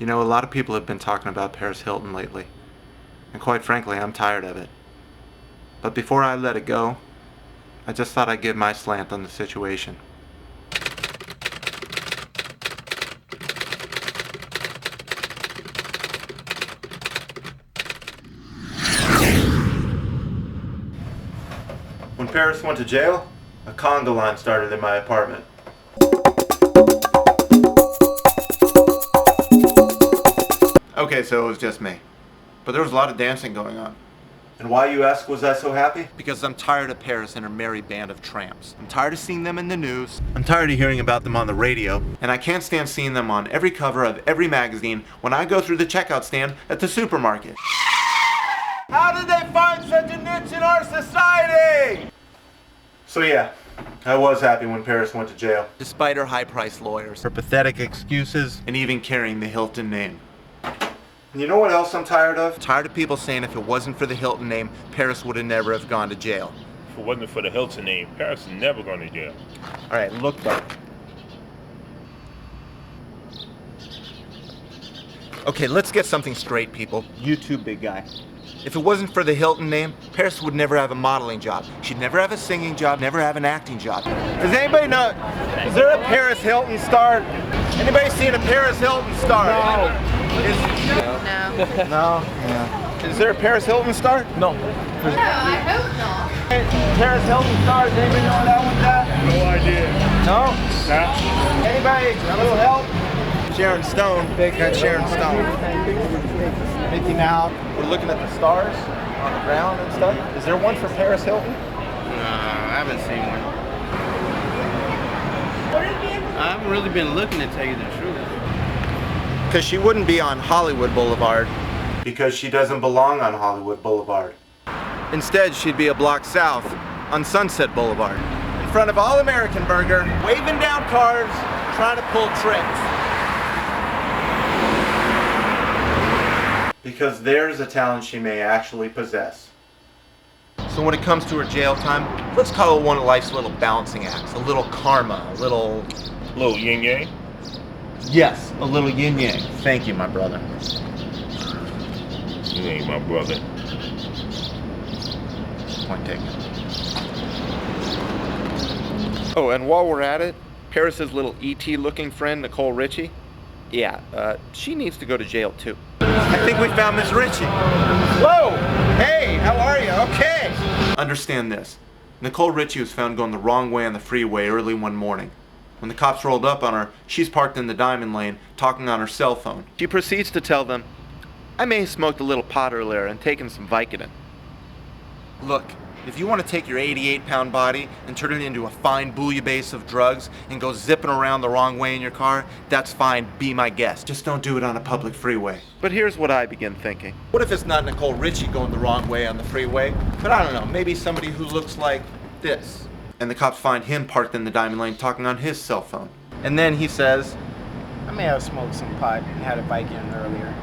You know, a lot of people have been talking about Paris Hilton lately, and quite frankly, I'm tired of it. But before I let it go, I just thought I'd give my slant on the situation. When Paris went to jail, a conga line started in my apartment. Okay, so it was just me. But there was a lot of dancing going on. And why, you ask, was I so happy? Because I'm tired of Paris and her merry band of tramps. I'm tired of seeing them in the news. I'm tired of hearing about them on the radio. And I can't stand seeing them on every cover of every magazine when I go through the checkout stand at the supermarket. How did they find such a niche in our society? So yeah, I was happy when Paris went to jail. Despite her high-priced lawyers, her pathetic excuses, and even carrying the Hilton name. And you know what else I'm tired of? Tired of people saying if it wasn't for the Hilton name, Paris would have never have gone to jail. If it wasn't for the Hilton name, Paris is never going to jail. Alright, look back. Okay, let's get something straight, people. You too, big guy. If it wasn't for the Hilton name, Paris would never have a modeling job. She'd never have a singing job, never have an acting job. Does anybody know, is there a Paris Hilton star? Anybody seen a Paris Hilton star? No. No. No? Yeah. Is there a Paris Hilton star? No. No, I hope not. Paris Hilton star, does anybody know where that one's at? No idea. No? Nah. Anybody? A little help? Sharon Stone. Big head Sharon Stone. Mickey Mouse. We're looking at the stars on the ground and stuff. Is there one for Paris Hilton? I haven't seen one. I haven't really been looking, to tell you the truth. Because she wouldn't be on Hollywood Boulevard. Because she doesn't belong on Hollywood Boulevard. Instead, she'd be a block south on Sunset Boulevard. In front of All American Burger, waving down cars, trying to pull tricks. Because there's a talent she may actually possess. So when it comes to her jail time, let's call it one of life's little balancing acts. A little karma, a little yin yang? Yes, a little yin yang. Thank you, my brother. You ain't my brother. Point taken. Oh, and while we're at it, Paris's little E.T. looking friend, Nicole Richie, she needs to go to jail too. I think we found Miss Richie. Whoa! Hey, how are you? Okay. Understand this. Nicole Richie was found going the wrong way on the freeway early one morning. When the cops rolled up on her, she's parked in the diamond lane, talking on her cell phone. She proceeds to tell them, I may have smoked a little pot earlier and taken some Vicodin. Look, if you want to take your 88-pound body and turn it into a fine bouillabaisse of drugs and go zipping around the wrong way in your car, that's fine, be my guest. Just don't do it on a public freeway. But here's what I begin thinking. What if it's not Nicole Richie going the wrong way on the freeway, but I don't know, maybe somebody who looks like this? And the cops find him parked in the diamond lane talking on his cell phone. And then he says, I may have smoked some pot and had a Vicodin earlier.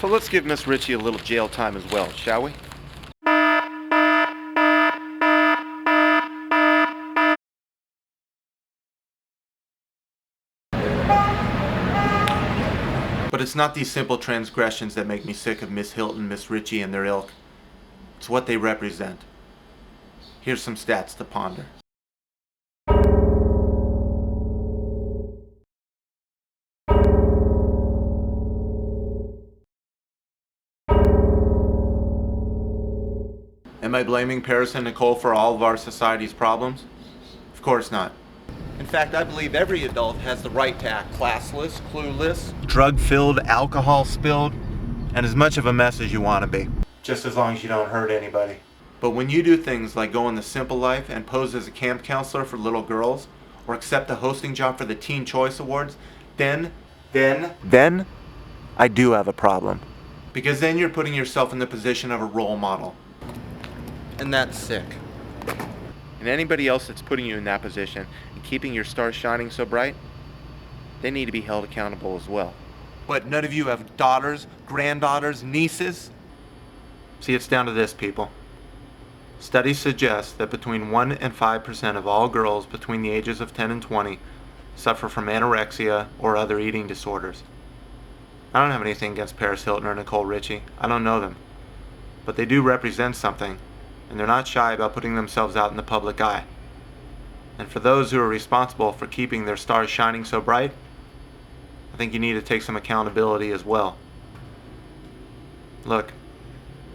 So let's give Miss Richie a little jail time as well, shall we? But it's not these simple transgressions that make me sick of Miss Hilton, Miss Richie, and their ilk. It's what they represent. Here's some stats to ponder. Am I blaming Paris and Nicole for all of our society's problems? Of course not. In fact, I believe every adult has the right to act classless, clueless, drug-filled, alcohol-spilled, and as much of a mess as you want to be. Just as long as you don't hurt anybody. But when you do things like go on The Simple Life and pose as a camp counselor for little girls, or accept a hosting job for the Teen Choice Awards, then I do have a problem. Because then you're putting yourself in the position of a role model. And that's sick. And anybody else that's putting you in that position and keeping your stars shining so bright, they need to be held accountable as well. But none of you have daughters, granddaughters, nieces? See, it's down to this, people. Studies suggest that between 1 and 5% of all girls between the ages of 10 and 20 suffer from anorexia or other eating disorders. I don't have anything against Paris Hilton or Nicole Richie. I don't know them. But they do represent something, and they're not shy about putting themselves out in the public eye. And for those who are responsible for keeping their stars shining so bright, I think you need to take some accountability as well. Look,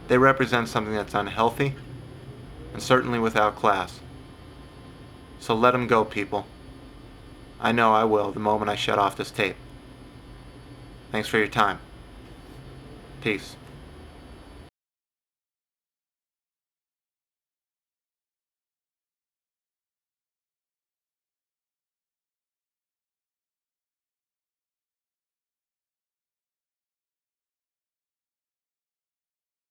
they represent something that's unhealthy and certainly without class. So let them go, people. I know I will the moment I shut off this tape. Thanks for your time. Peace.